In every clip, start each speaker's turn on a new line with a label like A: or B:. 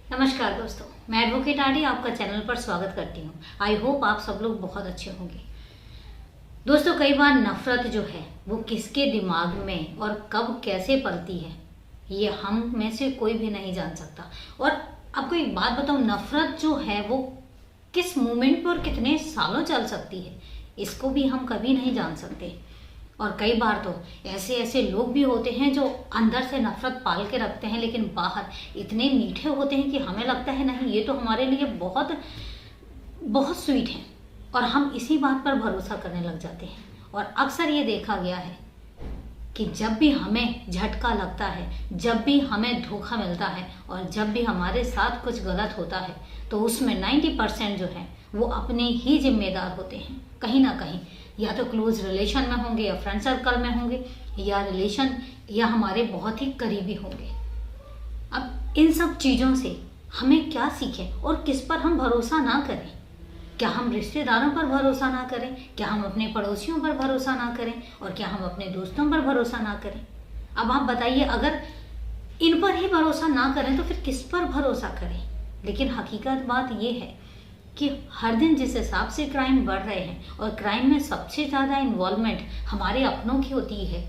A: नमस्कार दोस्तों, मैं एडवोकेट आरडी आपका चैनल पर स्वागत करती हूँ। आई होप आप सब लोग बहुत अच्छे होंगे। दोस्तों, कई बार नफरत जो है वो किसके दिमाग में और कब कैसे पलती है ये हम में से कोई भी नहीं जान सकता। और आपको एक बात बताऊँ, नफरत जो है वो किस मोमेंट पर और कितने सालों चल सकती है इसको भी हम कभी नहीं जान सकते। और कई बार तो ऐसे ऐसे लोग भी होते हैं जो अंदर से नफरत पाल के रखते हैं, लेकिन बाहर इतने मीठे होते हैं कि हमें लगता है नहीं, ये तो हमारे लिए बहुत बहुत स्वीट है, और हम इसी बात पर भरोसा करने लग जाते हैं। और अक्सर ये देखा गया है कि जब भी हमें झटका लगता है, जब भी हमें धोखा मिलता है और जब भी हमारे साथ कुछ गलत होता है, तो उसमें 90% जो है वो अपने ही जिम्मेदार होते हैं। कहीं ना कहीं या तो क्लोज रिलेशन में होंगे, या फ्रेंड सर्कल में होंगे, या रिलेशन या हमारे बहुत ही करीबी होंगे। अब इन सब चीज़ों से हमें क्या सीखें और किस पर हम भरोसा ना करें? क्या हम रिश्तेदारों पर भरोसा ना करें? क्या हम अपने पड़ोसियों पर भरोसा ना करें? और क्या हम अपने दोस्तों पर भरोसा ना करें? अब आप बताइए, अगर इन पर ही भरोसा ना करें तो फिर किस पर भरोसा करें? लेकिन हकीकत बात यह है कि हर दिन जिस हिसाब से क्राइम बढ़ रहे हैं, और क्राइम में सबसे ज़्यादा इन्वॉल्वमेंट हमारे अपनों की होती है,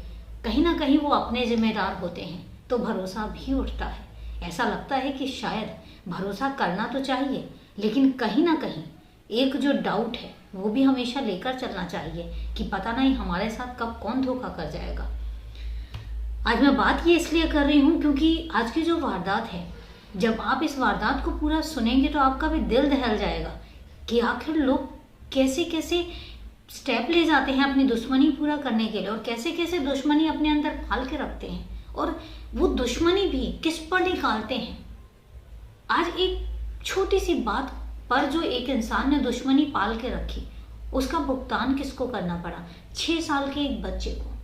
A: कहीं ना कहीं वो अपने जिम्मेदार होते हैं, तो भरोसा भी उठता है। ऐसा लगता है कि शायद भरोसा करना तो चाहिए, लेकिन कहीं ना कहीं एक जो डाउट है वो भी हमेशा लेकर चलना चाहिए कि पता नहीं हमारे साथ कब कौन धोखा कर जाएगा। आज मैं बात ये इसलिए कर रही हूँ क्योंकि आज की जो वारदात है, जब आप इस वारदात को पूरा सुनेंगे तो आपका भी दिल दहल जाएगा कि आखिर लोग कैसे कैसे स्टेप ले जाते हैं अपनी दुश्मनी पूरा करने के लिए, और कैसे कैसे दुश्मनी अपने अंदर पाल के रखते हैं, और वो दुश्मनी भी किस पर निकालते हैं। आज एक छोटी सी बात पर जो एक इंसान ने दुश्मनी पाल के रखी, उसका भुगतान किसको करना पड़ा? 6 साल के एक बच्चे को।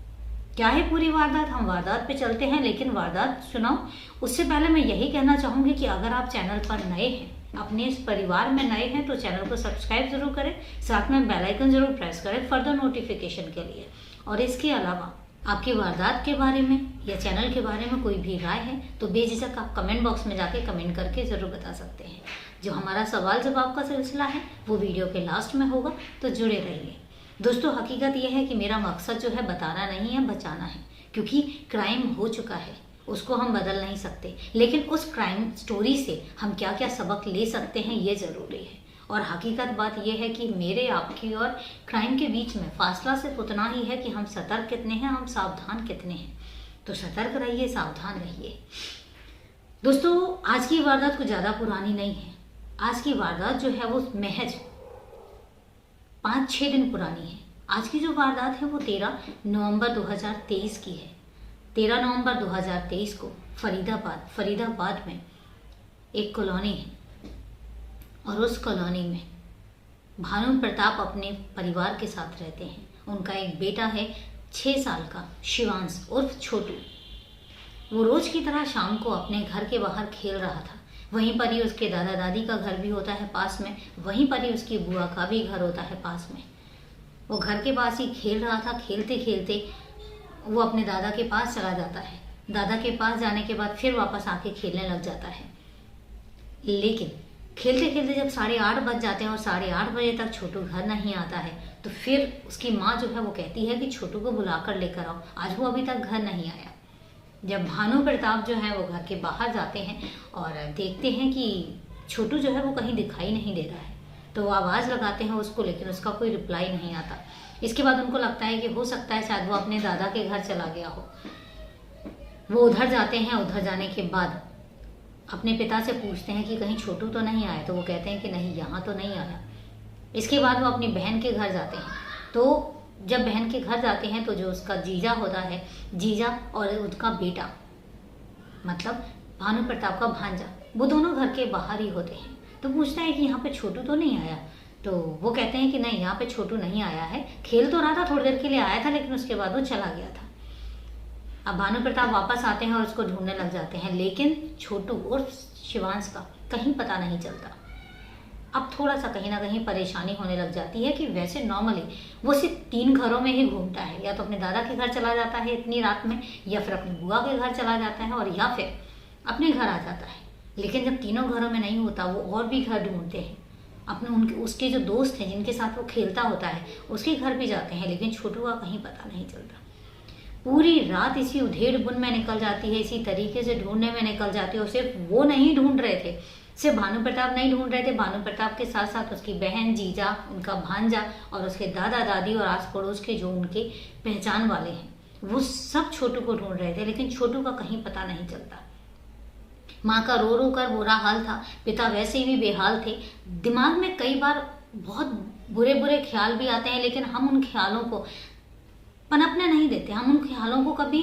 A: क्या है पूरी वारदात? हम वारदात पे चलते हैं, लेकिन वारदात सुनाओ उससे पहले मैं यही कहना चाहूँगी कि अगर आप चैनल पर नए हैं, अपने इस परिवार में नए हैं, तो चैनल को सब्सक्राइब जरूर करें, साथ में बेल आइकन जरूर प्रेस करें फर्दर नोटिफिकेशन के लिए। और इसके अलावा आपकी वारदात के बारे में या चैनल के बारे में कोई भी राय है तो बेझिझक आप कमेंट बॉक्स में जाके कमेंट करके ज़रूर बता सकते हैं। जो हमारा सवाल जवाब का सिलसिला है वो वीडियो के लास्ट में होगा, तो जुड़े रहिए। दोस्तों, हकीकत यह है कि मेरा मकसद जो है बताना नहीं है, बचाना है, क्योंकि क्राइम हो चुका है, उसको हम बदल नहीं सकते, लेकिन उस क्राइम स्टोरी से हम क्या क्या सबक ले सकते हैं ये ज़रूरी है। और हकीकत बात यह है कि मेरे, आपकी और क्राइम के बीच में फासला सिर्फ उतना ही है कि हम सतर्क कितने हैं, हम सावधान कितने हैं। तो सतर्क रहिए, सावधान रहिए। दोस्तों, आज की वारदात कुछ ज़्यादा पुरानी नहीं है। आज की वारदात जो है वो महज 5-6 दिन पुरानी है। आज की जो वारदात है वो 13 नवंबर 2023 की है। 13 नवंबर 2023 को फरीदाबाद में एक कॉलोनी है, और उस कॉलोनी में भानु प्रताप अपने परिवार के साथ रहते हैं। उनका एक बेटा है 6 साल का, शिवांश उर्फ छोटू। वो रोज की तरह शाम को अपने घर के बाहर खेल रहा था। वहीं पर ही उसके दादा दादी का घर भी होता है पास में, वहीं पर ही उसकी बुआ का भी घर होता है पास में। वो घर के पास ही खेल रहा था। खेलते खेलते वो अपने दादा के पास चला जाता है। दादा के पास जाने के बाद फिर वापस आके खेलने लग जाता है। लेकिन खेलते खेलते जब 8:30 बज जाते हैं और 8:30 बजे तक छोटू घर नहीं आता है, तो फिर उसकी माँ जो है वो कहती है कि छोटू को बुलाकर लेकर आओ, आज वो अभी तक घर नहीं आया। जब भानु प्रताप जो है वो घर के बाहर जाते हैं और देखते हैं कि छोटू जो है वो कहीं दिखाई नहीं दे रहा है, तो वो आवाज़ लगाते हैं उसको, लेकिन उसका कोई रिप्लाई नहीं आता। इसके बाद उनको लगता है कि हो सकता है शायद वो अपने दादा के घर चला गया हो। वो उधर जाते हैं। उधर जाने के बाद अपने पिता से पूछते हैं कि कहीं छोटू तो नहीं आया, तो वो कहते हैं कि नहीं, यहाँ तो नहीं आया। इसके बाद वो अपनी बहन के घर जाते हैं। तो जब बहन के घर जाते हैं तो जो उसका जीजा होता है, जीजा और उसका बेटा, मतलब भानु प्रताप का भांजा, वो दोनों घर के बाहर ही होते हैं। तो पूछता है कि यहाँ पे छोटू तो नहीं आया, तो वो कहते हैं कि नहीं, यहाँ पे छोटू नहीं आया है, खेल तो रहा था, थोड़ी देर के लिए आया था, लेकिन उसके बाद वो चला गया था। अब भानु प्रताप वापस आते हैं और उसको ढूंढने लग जाते हैं, लेकिन छोटू और शिवांश का कहीं पता नहीं चलता। अब थोड़ा सा कहीं ना कहीं परेशानी होने लग जाती है कि वैसे नॉर्मली वो सिर्फ 3 घरों में ही घूमता है, या तो अपने दादा के घर चला जाता है इतनी रात में, या फिर अपनी बुआ के घर चला जाता है, और या फिर अपने घर आ जाता है। लेकिन जब तीनों घरों में नहीं होता, वो और भी घर ढूंढते हैं। अपने उनके उसके जो दोस्त हैं जिनके साथ वो खेलता होता है उसके घर भी जाते हैं, लेकिन छोटू का कहीं पता नहीं चलता। पूरी रात इसी उधेड़ बुन में निकल जाती है, इसी तरीके से ढूंढने में निकल जाती है। और सिर्फ वो नहीं ढूंढ रहे थे, सिर्फ भानु प्रताप नहीं ढूंढ रहे थे, भानु प्रताप के साथ साथ उसकी बहन, जीजा, उनका भांजा और उसके दादा दादी और आस पड़ोस के जो उनके पहचान वाले हैं, वो सब छोटू को ढूंढ रहे थे, लेकिन छोटू का कहीं पता नहीं चलता। माँ का रो रो कर बुरा हाल था, पिता वैसे भी बेहाल थे। दिमाग में कई बार बहुत बुरे बुरे ख्याल भी आते हैं, लेकिन हम उन ख्यालों को पनपने नहीं देते। हम उन ख्यालों को कभी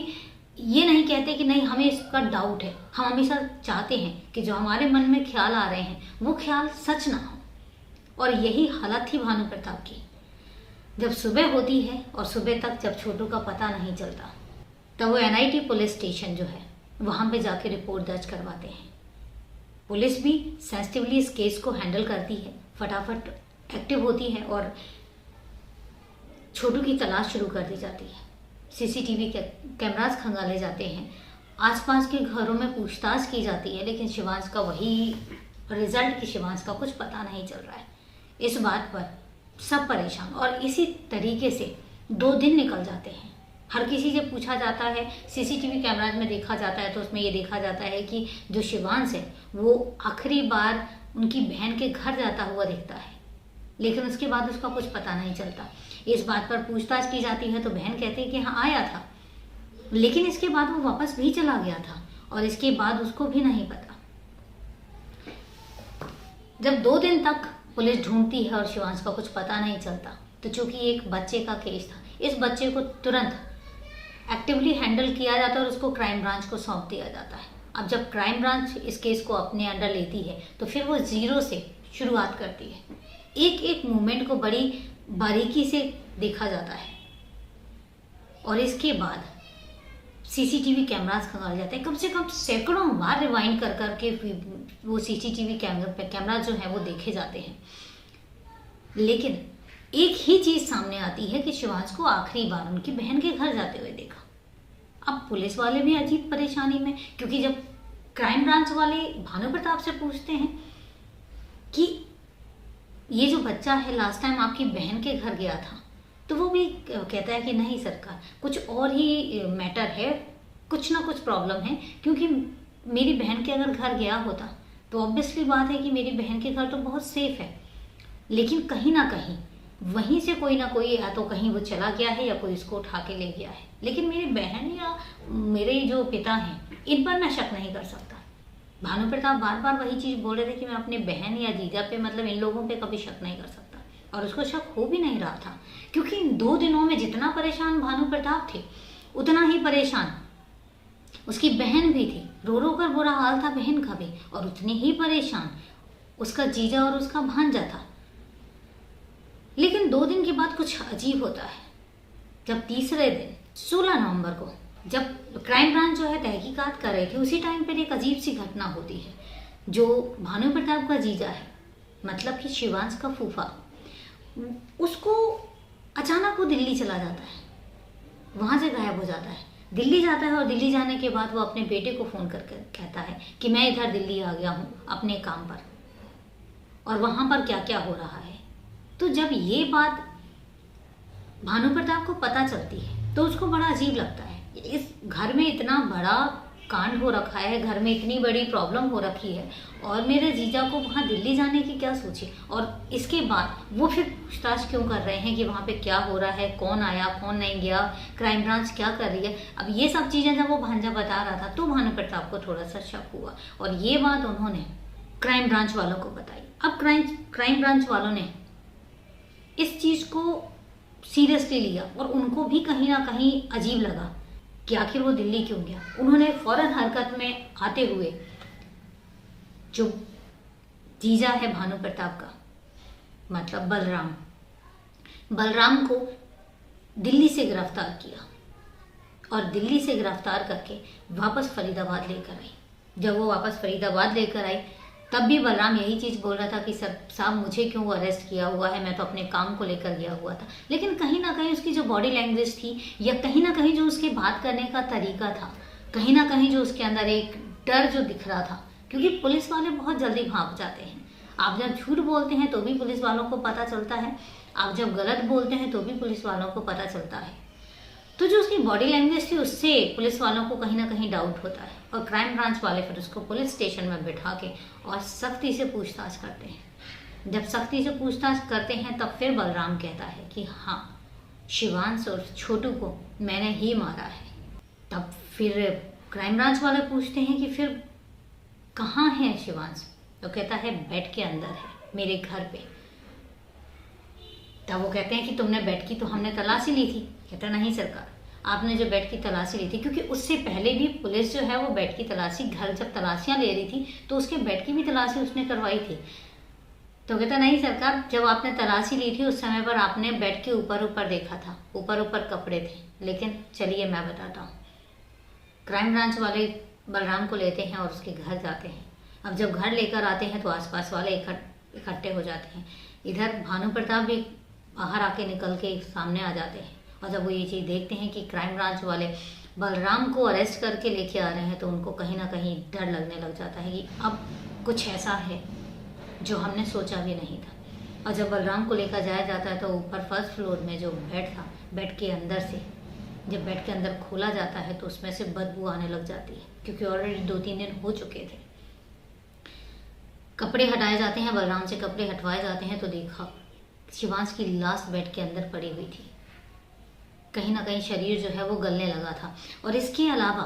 A: ये नहीं कहते कि नहीं हमें इसका डाउट है। हम हमेशा चाहते हैं कि जो हमारे मन में ख्याल आ रहे हैं वो ख्याल सच ना हो। और यही हालत थी भानु प्रताप की। जब सुबह होती है और सुबह तक जब छोटू का पता नहीं चलता, तब वो NIT पुलिस स्टेशन जो है वहाँ पे जाके रिपोर्ट दर्ज करवाते हैं। पुलिस भी सेंसिटिवली इस केस को हैंडल करती है, फटाफट एक्टिव होती है और छोटू की तलाश शुरू कर दी जाती है। CCTV कैमरास खंगाले जाते हैं, आसपास के घरों में पूछताछ की जाती है, लेकिन शिवांश का वही रिजल्ट कि शिवांश का कुछ पता नहीं चल रहा है। इस बात पर सब परेशान और इसी तरीके से 2 दिन निकल जाते हैं। हर किसी से पूछा जाता है, CCTV कैमराज में देखा जाता है तो उसमें ये देखा जाता है कि जो शिवांश है वो आखिरी बार उनकी बहन के घर जाता हुआ दिखता है, लेकिन उसके बाद उसका कुछ पता नहीं चलता। इस बात पर पूछताछ की जाती है तो बहन कहती है कि हाँ आया था, लेकिन इसके बाद वो वापस भी चला गया था और इसके बाद उसको भी नहीं पता। जब 2 दिन तक पुलिस ढूंढती है और शिवांश का कुछ पता नहीं चलता, तो चूंकि एक बच्चे का केस था, इस बच्चे को तुरंत एक्टिवली हैंडल किया जाता है और उसको क्राइम ब्रांच को सौंप दिया जाता है। अब जब क्राइम ब्रांच इस केस को अपने अंडर लेती है तो फिर वो 0 से शुरुआत करती है। एक एक मूवमेंट को बड़ी बारीकी से देखा जाता है और इसके बाद CCTV कैमरास खंगाले जाते हैं। कम से कम सैकड़ों बार रिवाइंड कर करके वो CCTV कैमरा जो है वो देखे जाते हैं, लेकिन एक ही चीज सामने आती है कि शिवांश को आखिरी बार उनकी बहन के घर जाते हुए देखा। अब पुलिस वाले भी अजीब परेशानी में, क्योंकि जब क्राइम ब्रांच वाले भानु प्रताप से पूछते हैं कि ये जो बच्चा है लास्ट टाइम आपकी बहन के घर गया था, तो वो भी कहता है कि नहीं सरकार, कुछ और ही मैटर है, कुछ ना कुछ प्रॉब्लम है, क्योंकि मेरी बहन के अगर घर गया होता तो ऑब्वियसली बात है कि मेरी बहन के घर तो बहुत सेफ है, लेकिन कहीं ना कहीं वहीं से कोई ना कोई या तो कहीं वो चला गया है या कोई इसको उठा के ले गया है, लेकिन मेरी बहन या मेरे जो पिता हैं इन पर मैं शक नहीं कर सकता। भानु प्रताप बार बार वही चीज़ बोल रहे थे कि मैं अपने बहन या जीजा पे, मतलब इन लोगों पे कभी शक नहीं कर सकता, और उसको शक हो भी नहीं रहा था, क्योंकि इन 2 दिनों में जितना परेशान भानु प्रताप थे उतना ही परेशान उसकी बहन भी थी। रो रो कर बुरा हाल था बहन का भी, और उतनी ही परेशान उसका जीजा और उसका भांजा था। लेकिन 2 दिन के बाद कुछ अजीब होता है। जब तीसरे दिन 16 नवंबर को जब क्राइम ब्रांच जो है तहकीकात कर रही थी, उसी टाइम पर एक अजीब सी घटना होती है। जो भानु प्रताप का जीजा है, मतलब कि शिवांश का फूफा, उसको अचानक वो दिल्ली चला जाता है, वहाँ से गायब हो जाता है। दिल्ली जाता है और दिल्ली जाने के बाद वो अपने बेटे को फ़ोन करके कहता है कि मैं इधर दिल्ली आ गया हूँ अपने काम पर, और वहाँ पर क्या क्या हो रहा है। तो जब ये बात भानु प्रताप को पता चलती है तो उसको बड़ा अजीब लगता है। इस घर में इतना बड़ा कांड हो रखा है, घर में इतनी बड़ी प्रॉब्लम हो रखी है, और मेरे जीजा को वहाँ दिल्ली जाने की क्या सोची, और इसके बाद वो फिर पूछताछ क्यों कर रहे हैं कि वहाँ पे क्या हो रहा है, कौन आया कौन नहीं गया, क्राइम ब्रांच क्या कर रही है। अब ये सब चीज़ें जब वो भांजा बता रहा था तो भानु प्रताप को थोड़ा सा शक हुआ, और ये बात उन्होंने क्राइम ब्रांच वालों को बताई। अब क्राइम ब्रांच वालों ने इस चीज़ को सीरियसली लिया और उनको भी कहीं ना कहीं अजीब लगा कि आखिर वो दिल्ली क्यों गया। उन्होंने फौरन हरकत में आते हुए जो जीजा है भानु प्रताप का, मतलब बलराम को दिल्ली से गिरफ्तार किया और दिल्ली से गिरफ्तार करके वापस फरीदाबाद लेकर आई। जब वो वापस फरीदाबाद लेकर आई तब भी बलराम यही चीज़ बोल रहा था कि सर साहब मुझे क्यों अरेस्ट किया हुआ है, मैं तो अपने काम को लेकर गया हुआ था। लेकिन कहीं ना कहीं उसकी जो बॉडी लैंग्वेज थी, या कहीं ना कहीं जो उसके बात करने का तरीका था, कहीं ना कहीं जो उसके अंदर एक डर जो दिख रहा था क्योंकि पुलिस वाले बहुत जल्दी भाग जाते हैं। आप जब झूठ बोलते हैं तो भी पुलिस वालों को पता चलता है, आप जब गलत बोलते हैं तो भी पुलिस वालों को पता चलता है। तो जो उसकी बॉडी लैंग्वेज थी उससे पुलिस वालों को कहीं ना कहीं डाउट होता है और क्राइम ब्रांच वाले फिर उसको पुलिस स्टेशन में बिठा के और सख्ती से पूछताछ करते हैं। जब सख्ती से पूछताछ करते हैं तब फिर बलराम कहता है कि हाँ, शिवांश और छोटू को मैंने ही मारा है। तब फिर क्राइम ब्रांच वाले पूछते हैं कि फिर कहाँ है शिवांश? तो कहता है बेड के अंदर है, मेरे घर पे। तब वो कहते हैं कि तुमने बेड की तो हमने तलाशी ली थी। कहता नहीं सरकार, आपने जो बेड की तलाशी ली थी, क्योंकि उससे पहले भी पुलिस जो है वो बेड की तलाशी, घर जब तलाशियां ले रही थी तो उसके बेड की भी तलाशी उसने करवाई थी। तो कहता नहीं सरकार, जब आपने तलाशी ली थी उस समय पर आपने बेड के ऊपर ऊपर देखा था, ऊपर ऊपर कपड़े थे। लेकिन चलिए मैं बताता हूँ। क्राइम ब्रांच वाले बलराम को लेते हैं और उसके घर जाते हैं। अब जब घर लेकर आते हैं तो आसपास वाले इकट्ठे हो जाते हैं। इधर भानु प्रताप भी बाहर आके निकल के सामने आ जाते हैं और जब वो ये चीज़ देखते हैं कि क्राइम ब्रांच वाले बलराम को अरेस्ट करके लेके आ रहे हैं तो उनको कहीं ना कहीं डर लगने लग जाता है कि अब कुछ ऐसा है जो हमने सोचा भी नहीं था। और जब बलराम को लेकर जाया जाता है तो ऊपर फर्स्ट फ्लोर में जो बेड था, बेड के अंदर से जब बेड के अंदर खोला जाता है तो उसमें से बदबू आने लग जाती है, क्योंकि ऑलरेडी 2-3 दिन हो चुके थे। कपड़े हटाए जाते हैं, बलराम से कपड़े हटवाए जाते हैं तो देखा शिवांश की लाश बेड के अंदर पड़ी हुई थी। कहीं ना कहीं शरीर जो है वो गलने लगा था और इसके अलावा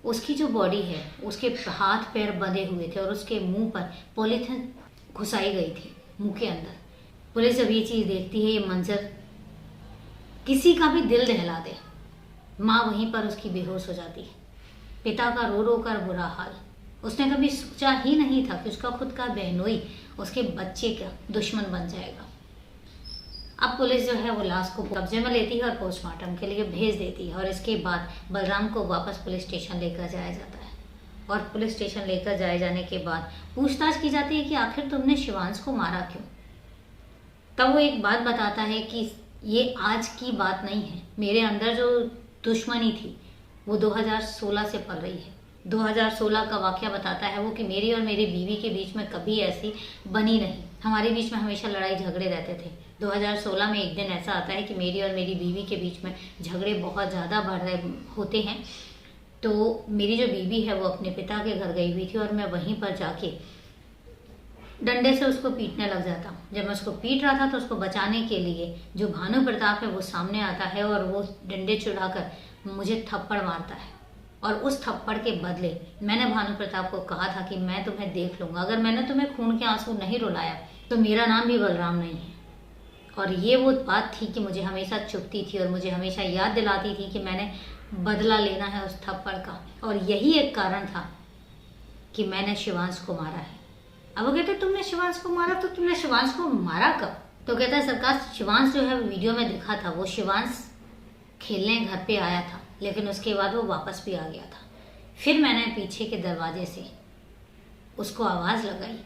A: उसकी जो बॉडी है, उसके हाथ पैर बंधे हुए थे और उसके मुंह पर पॉलीथिन घुसाई गई थी मुंह के अंदर। पुलिस जब ये चीज़ देखती है, ये मंजर किसी का भी दिल दहला दे। माँ वहीं पर उसकी बेहोश हो जाती है, पिता का रो रो कर बुरा हाल। उसने कभी सोचा ही नहीं था कि उसका खुद का बहनोई उसके बच्चे का दुश्मन बन जाएगा। अब पुलिस जो है वो लाश को कब्जे में लेती है और पोस्टमार्टम के लिए भेज देती है और इसके बाद बलराम को वापस पुलिस स्टेशन लेकर जाया जाता है। और पुलिस स्टेशन लेकर जाए जाने के बाद पूछताछ की जाती है कि आखिर तुमने शिवांश को मारा क्यों? तब वो एक बात बताता है कि ये आज की बात नहीं है, मेरे अंदर जो दुश्मनी थी वो 2016 से पल रही है। 2016 का वाकया बताता है वो कि मेरी और मेरी बीवी के बीच में कभी ऐसी बनी नहीं, हमारे बीच में हमेशा लड़ाई झगड़े रहते थे। 2016 में एक दिन ऐसा आता है कि मेरी और मेरी बीवी के बीच में झगड़े बहुत ज़्यादा बढ़ रहे होते हैं। तो मेरी जो बीवी है वो अपने पिता के घर गई हुई थी और मैं वहीं पर जाके डंडे से उसको पीटने लग जाता हूँ। जब मैं उसको पीट रहा था तो उसको बचाने के लिए जो भानु प्रताप है वो सामने आता है और वो डंडे चुराकर मुझे थप्पड़ मारता है। और उस थप्पड़ के बदले मैंने भानु प्रताप को कहा था कि मैं तुम्हें देख लूंगा, अगर मैंने तुम्हें खून के आंसू नहीं रुलाया तो मेरा नाम भी बलराम नहीं है। और ये वो बात थी कि मुझे हमेशा चुभती थी और मुझे हमेशा याद दिलाती थी कि मैंने बदला लेना है उस थप्पड़ का। और यही एक कारण था कि मैंने शिवांश को मारा है। अब वो कहते तुमने शिवांश को मारा, तो तुमने शिवांश को मारा कब? तो कहता है सरकार, शिवांश जो है वीडियो में दिखा था, वो शिवांश खेलने घर पे आया था लेकिन उसके बाद वो वापस भी आ गया था। फिर मैंने पीछे के दरवाजे से उसको आवाज़ लगाई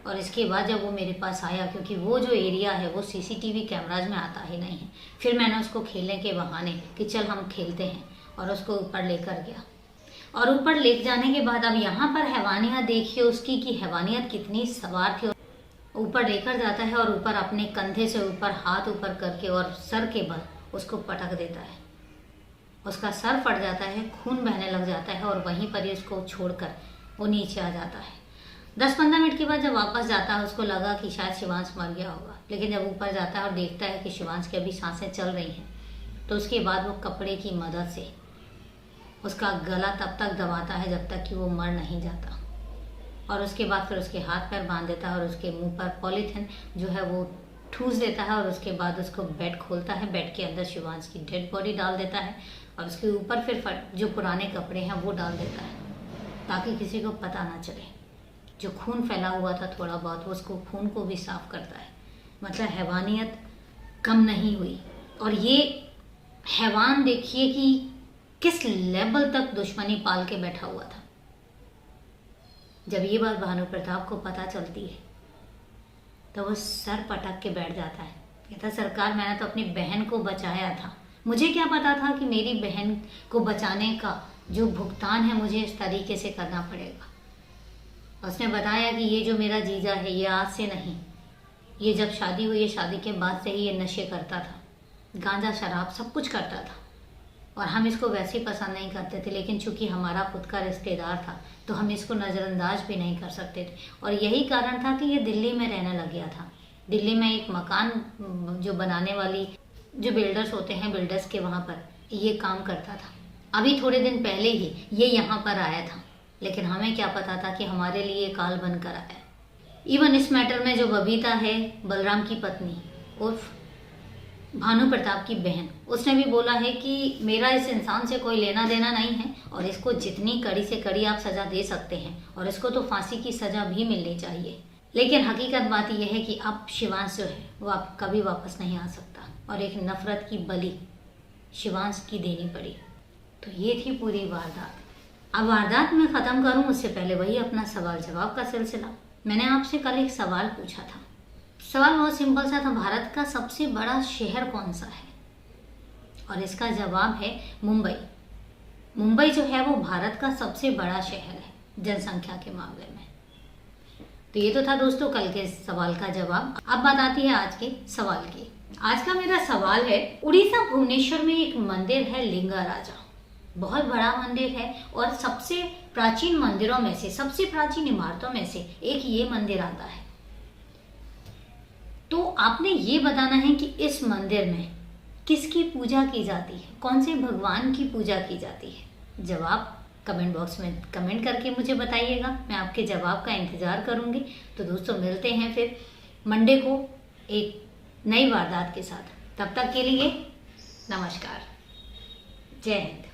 A: और इसके बाद जब वो मेरे पास आया, क्योंकि वो जो एरिया है वो सीसीटीवी कैमराज में आता ही नहीं है, फिर मैंने उसको खेलने के बहाने कि चल हम खेलते हैं और उसको ऊपर लेकर गया। और ऊपर ले जाने के बाद अब यहाँ पर हैवानियत देखिए उसकी कि हैवानियत कितनी सवार थी। ऊपर लेकर जाता है और ऊपर अपने कंधे से ऊपर हाथ ऊपर करके और सर के बल उसको पटक देता है। उसका सर फट जाता है, खून बहने लग जाता है और वहीं पर ही उसको छोड़कर वो नीचे आ जाता है। 10-15 मिनट के बाद जब वापस जाता है उसको लगा कि शायद शिवांश मर गया होगा, लेकिन जब ऊपर जाता है और देखता है कि शिवांश की अभी सांसें चल रही हैं तो उसके बाद वो कपड़े की मदद से उसका गला तब तक दबाता है जब तक कि वो मर नहीं जाता। और उसके बाद फिर उसके हाथ पैर बांध देता है और उसके मुंह पर पॉलीथिन जो है वो ठूस देता है और उसके बाद उसको बेड खोलता है, बेड के अंदर शिवांश की डेड बॉडी डाल देता है और उसके ऊपर फिर जो पुराने कपड़े हैं वो डाल देता है ताकि किसी को पता ना चले। जो खून फैला हुआ था थोड़ा बहुत वो उसको खून को भी साफ करता है। मतलब हैवानियत कम नहीं हुई। और ये हैवान देखिए कि किस लेवल तक दुश्मनी पाल के बैठा हुआ था। जब ये बात भानु प्रताप को पता चलती है तो वो सर पटक के बैठ जाता है। कहता सरकार, मैंने तो अपनी बहन को बचाया था, मुझे क्या पता था कि मेरी बहन को बचाने का जो भुगतान है मुझे इस तरीके से करना पड़ेगा। उसने बताया कि ये जो मेरा जीजा है ये आज से नहीं, ये जब शादी हुई है शादी के बाद से ही ये नशे करता था, गांजा शराब सब कुछ करता था और हम इसको वैसे ही पसंद नहीं करते थे, लेकिन चूंकि हमारा खुद का रिश्तेदार था तो हम इसको नज़रअंदाज भी नहीं कर सकते थे। और यही कारण था कि ये दिल्ली में रहने लग गया था। दिल्ली में एक मकान जो बनाने वाली जो बिल्डर्स होते हैं, बिल्डर्स के वहाँ पर ये काम करता था। अभी थोड़े दिन पहले ही ये यहाँ पर आया था, लेकिन हमें क्या पता था कि हमारे लिए काल बनकर आया। इवन इस मैटर में जो बबीता है, बलराम की पत्नी उर्फ भानु प्रताप की बहन, उसने भी बोला है कि मेरा इस इंसान से कोई लेना देना नहीं है और इसको जितनी कड़ी से कड़ी आप सज़ा दे सकते हैं और इसको तो फांसी की सज़ा भी मिलनी चाहिए। लेकिन हकीकत बात यह है कि अब शिवांश जो है वो आप कभी वापस नहीं आ सकता और एक नफ़रत की बलि शिवांश की देनी पड़ी। तो ये थी पूरी वारदात। अब वारदात में ख़त्म करूं उससे पहले वही अपना सवाल जवाब का सिलसिला। मैंने आपसे कल एक सवाल पूछा था। सवाल बहुत सिंपल सा था, भारत का सबसे बड़ा शहर कौन सा है? और इसका जवाब है मुंबई। मुंबई जो है वो भारत का सबसे बड़ा शहर है जनसंख्या के मामले में। तो ये तो था दोस्तों कल के सवाल का जवाब। अब बात आती है आज के सवाल की। आज का मेरा सवाल है, उड़ीसा भुवनेश्वर में एक मंदिर है लिंगाराजा, बहुत बड़ा मंदिर है और सबसे प्राचीन मंदिरों में से, सबसे प्राचीन इमारतों में से एक ये मंदिर आता है। तो आपने ये बताना है कि इस मंदिर में किसकी पूजा की जाती है, कौन से भगवान की पूजा की जाती है। जवाब कमेंट बॉक्स में कमेंट करके मुझे बताइएगा, मैं आपके जवाब का इंतज़ार करूंगी। तो दोस्तों मिलते हैं फिर मंडे को एक नई वारदात के साथ। तब तक के लिए नमस्कार, जय हिंद।